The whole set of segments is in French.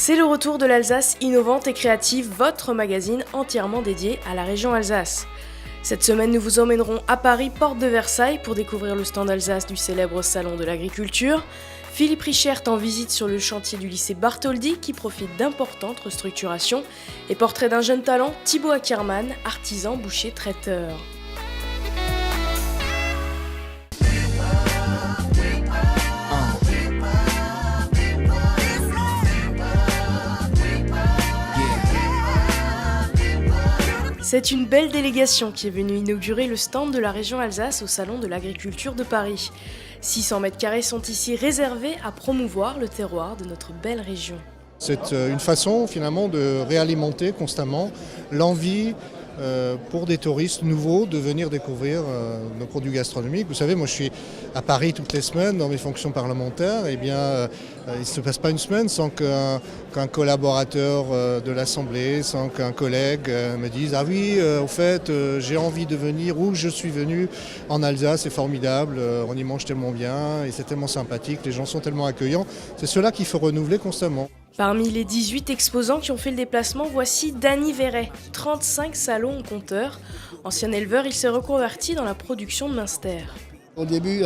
C'est le retour de l'Alsace innovante et créative, votre magazine entièrement dédié à la région Alsace. Cette semaine, nous vous emmènerons à Paris, porte de Versailles, pour découvrir le stand Alsace du célèbre Salon de l'Agriculture. Philippe Richert en visite sur le chantier du lycée Bartholdi qui profite d'importantes restructurations. Et portrait d'un jeune talent, Thibaut Ackermann, artisan, boucher, traiteur. C'est une belle délégation qui est venue inaugurer le stand de la région Alsace au Salon de l'Agriculture de Paris. 600 mètres carrés sont ici réservés à promouvoir le terroir de notre belle région. C'est une façon finalement de réalimenter constamment l'envie pour des touristes nouveaux de venir découvrir nos produits gastronomiques. Vous savez, moi je suis à Paris toutes les semaines dans mes fonctions parlementaires. Eh bien, il ne se passe pas une semaine sans qu'un collaborateur de l'Assemblée, sans qu'un collègue me dise « Ah oui, au fait, j'ai envie de venir ou je suis venu en Alsace, c'est formidable, on y mange tellement bien et c'est tellement sympathique, les gens sont tellement accueillants ». C'est cela qu'il faut renouveler constamment. Parmi les 18 exposants qui ont fait le déplacement, voici Danny Verret, 35 salons au compteur. Ancien éleveur, il s'est reconverti dans la production de Münster. Au début,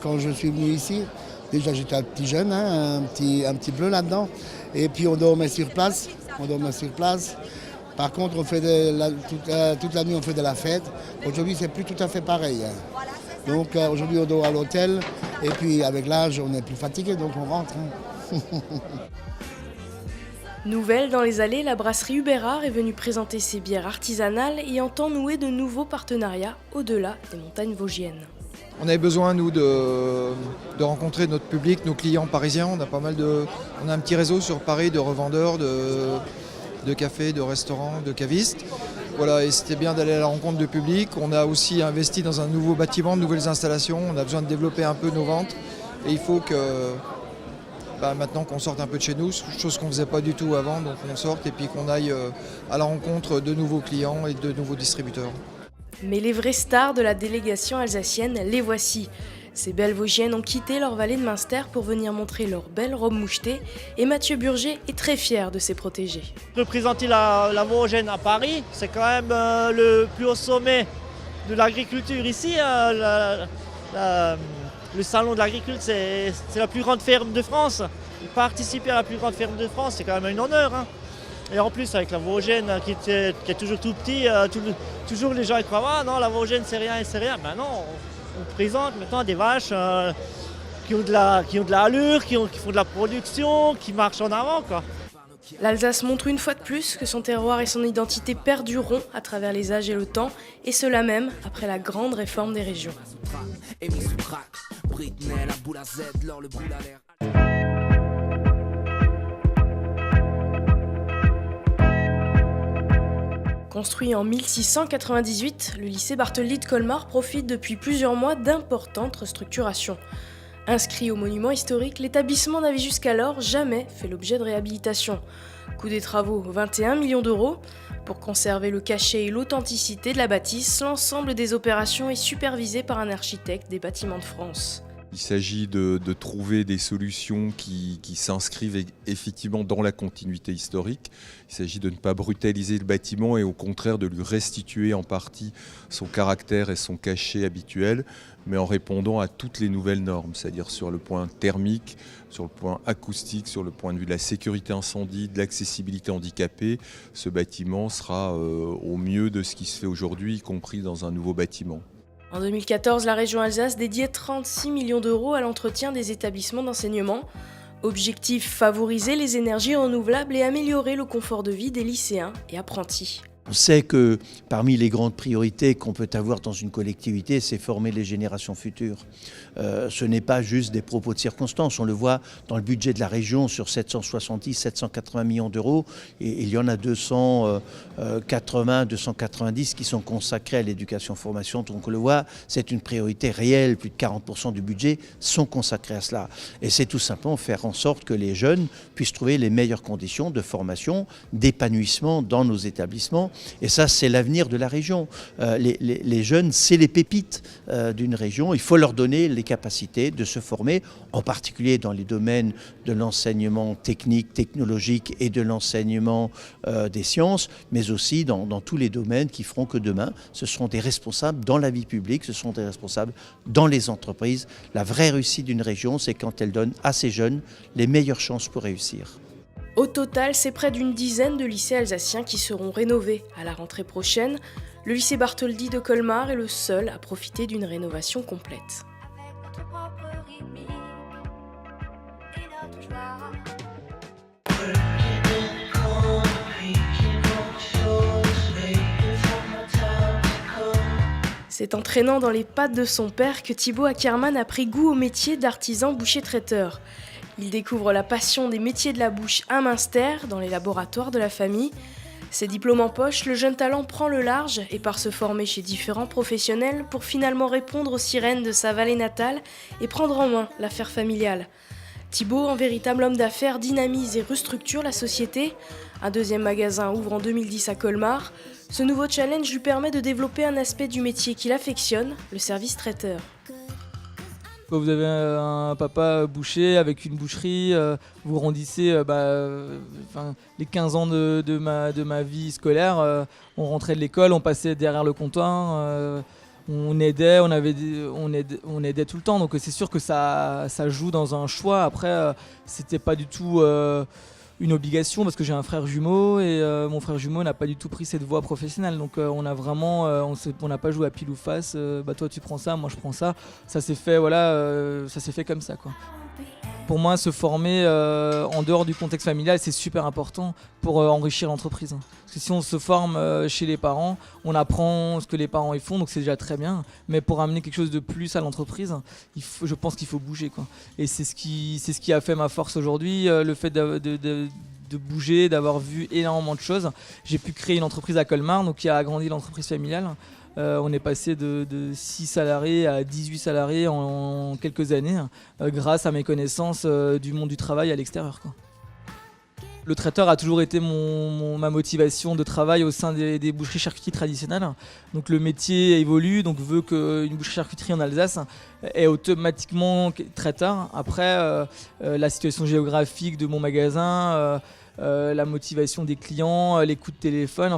quand je suis venu ici, déjà j'étais un petit jeune, un petit bleu là-dedans. Et puis on dormait sur place. Par contre, on fait toute la nuit on fait de la fête. Aujourd'hui, c'est plus tout à fait pareil. Donc aujourd'hui, on dort à l'hôtel. Et puis avec l'âge, on est plus fatigué, donc on rentre. Nouvelle dans les allées, la brasserie Hubérard est venue présenter ses bières artisanales et entend nouer de nouveaux partenariats au-delà des montagnes vosgiennes. On avait besoin, nous, de rencontrer notre public, nos clients parisiens. On a un petit réseau sur Paris de revendeurs, de cafés, de restaurants, de cavistes. Voilà, et c'était bien d'aller à la rencontre du public. On a aussi investi dans un nouveau bâtiment, de nouvelles installations. On a besoin de développer un peu nos ventes. Et il faut que... maintenant qu'on sorte un peu de chez nous, chose qu'on ne faisait pas du tout avant, donc on sorte et puis qu'on aille à la rencontre de nouveaux clients et de nouveaux distributeurs. Mais les vraies stars de la délégation alsacienne, les voici. Ces belles Vosgiennes ont quitté leur vallée de Münster pour venir montrer leurs belles robes mouchetées et Mathieu Burger est très fier de ses protégés. Représenter la Vosgienne à Paris, c'est quand même le plus haut sommet de l'agriculture ici. Le salon de l'agriculture, c'est la plus grande ferme de France. Participer à la plus grande ferme de France, c'est quand même un honneur. Et en plus, avec la Vosgienne qui est toujours tout petit, toujours les gens croient « Ah non, la Vosgienne, c'est rien, c'est rien ». Ben non, on présente maintenant des vaches qui ont de la allure, qui font de la production, qui marchent en avant, quoi. L'Alsace montre une fois de plus que son terroir et son identité perdureront à travers les âges et le temps, et cela même après la grande réforme des régions. Construit en 1698, le lycée Bartholdi de Colmar profite depuis plusieurs mois d'importantes restructurations. Inscrit au monument historique, l'établissement n'avait jusqu'alors jamais fait l'objet de réhabilitation. Coût des travaux, 21 millions d'euros. Pour conserver le cachet et l'authenticité de la bâtisse, l'ensemble des opérations est supervisé par un architecte des bâtiments de France. Il s'agit de trouver des solutions qui s'inscrivent effectivement dans la continuité historique. Il s'agit de ne pas brutaliser le bâtiment et au contraire de lui restituer en partie son caractère et son cachet habituel, mais en répondant à toutes les nouvelles normes, c'est-à-dire sur le point thermique, sur le point acoustique, sur le point de vue de la sécurité incendie, de l'accessibilité handicapée. Ce bâtiment sera au mieux de ce qui se fait aujourd'hui, y compris dans un nouveau bâtiment. En 2014, la région Alsace dédiait 36 millions d'euros à l'entretien des établissements d'enseignement. Objectif, favoriser les énergies renouvelables et améliorer le confort de vie des lycéens et apprentis. On sait que parmi les grandes priorités qu'on peut avoir dans une collectivité, c'est former les générations futures. Ce n'est pas juste des propos de circonstance. On le voit dans le budget de la région sur 780 millions d'euros. Et il y en a 290 qui sont consacrés à l'éducation-formation. Donc on le voit, c'est une priorité réelle. Plus de 40% du budget sont consacrés à cela. Et c'est tout simplement faire en sorte que les jeunes puissent trouver les meilleures conditions de formation, d'épanouissement dans nos établissements Et ça, c'est l'avenir de la région. Les jeunes, c'est les pépites d'une région. Il faut leur donner les capacités de se former, en particulier dans les domaines de l'enseignement technique, technologique et de l'enseignement des sciences, mais aussi dans tous les domaines qui feront que demain, ce seront des responsables dans la vie publique, ce seront des responsables dans les entreprises. La vraie réussite d'une région, c'est quand elle donne à ses jeunes les meilleures chances pour réussir. Au total, c'est près d'une dizaine de lycées alsaciens qui seront rénovés à la rentrée prochaine. Le lycée Bartholdi de Colmar est le seul à profiter d'une rénovation complète. C'est en traînant dans les pattes de son père que Thibaut Ackermann a pris goût au métier d'artisan boucher-traiteur. Il découvre la passion des métiers de la bouche à Münster, dans les laboratoires de la famille. Ses diplômes en poche, le jeune talent prend le large et part se former chez différents professionnels pour finalement répondre aux sirènes de sa vallée natale et prendre en main l'affaire familiale. Thibaut, en véritable homme d'affaires, dynamise et restructure la société. Un deuxième magasin ouvre en 2010 à Colmar. Ce nouveau challenge lui permet de développer un aspect du métier qu'il affectionne, le service traiteur. Vous avez un papa boucher avec une boucherie, vous grandissez les 15 ans de ma vie scolaire, on rentrait de l'école, on passait derrière le comptoir, on aidait tout le temps, donc c'est sûr que ça joue dans un choix. Après, c'était pas du tout une obligation parce que j'ai un frère jumeau et mon frère jumeau n'a pas du tout pris cette voie professionnelle, donc on n'a pas joué à pile ou face, toi tu prends ça, moi je prends ça, ça s'est fait comme ça quoi. Pour moi, se former en dehors du contexte familial, c'est super important pour enrichir l'entreprise. Parce que si on se forme chez les parents, on apprend ce que les parents ils font, donc c'est déjà très bien. Mais pour amener quelque chose de plus à l'entreprise, je pense qu'il faut bouger, quoi. Et c'est ce qui a fait ma force aujourd'hui, le fait de bouger, d'avoir vu énormément de choses. J'ai pu créer une entreprise à Colmar, donc qui a agrandi l'entreprise familiale. On est passé de 6 salariés à 18 salariés en quelques années grâce à mes connaissances du monde du travail à l'extérieur, quoi. Le traiteur a toujours été ma motivation de travail au sein des boucheries-charcuteries traditionnelles. Donc le métier évolue, donc veut qu'une boucherie-charcuterie en Alsace est automatiquement traiteur. Après, la situation géographique de mon magasin, la motivation des clients, les coups de téléphone,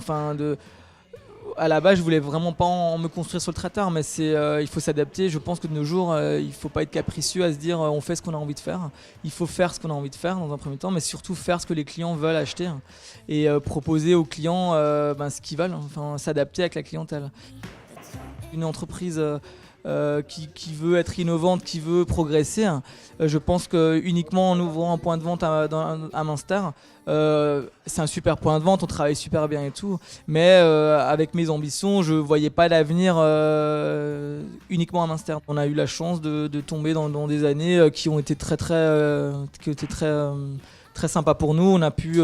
à la base, je voulais vraiment pas me construire sur le traiteur, mais il faut s'adapter. Je pense que de nos jours, il faut pas être capricieux à se dire on fait ce qu'on a envie de faire. Il faut faire ce qu'on a envie de faire dans un premier temps, mais surtout faire ce que les clients veulent acheter et proposer aux clients ce qu'ils veulent, s'adapter avec la clientèle. Une entreprise qui veut être innovante, qui veut progresser, je pense que uniquement en ouvrant un point de vente à Münster, c'est un super point de vente, on travaille super bien et tout, mais avec mes ambitions, je voyais pas l'avenir uniquement à Münster. On a eu la chance de tomber dans des années qui ont été très sympa pour nous. On a pu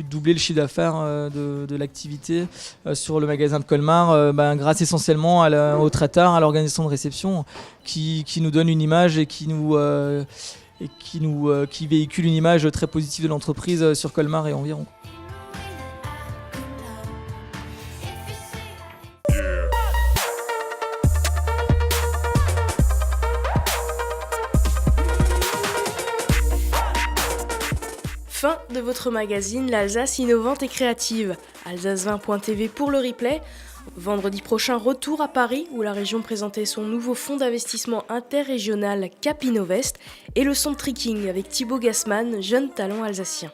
doubler le chiffre d'affaires de l'activité sur le magasin de Colmar grâce essentiellement au traiteur, à l'organisation de réception qui nous donne une image et qui véhicule une image très positive de l'entreprise sur Colmar et environ. Fin de votre magazine L'Alsace innovante et créative. Alsace20.tv pour le replay. Vendredi prochain, retour à Paris où la région présentait son nouveau fonds d'investissement interrégional Cap Innovest et le son de Tricking avec Thibaut Gassmann, jeune talent alsacien.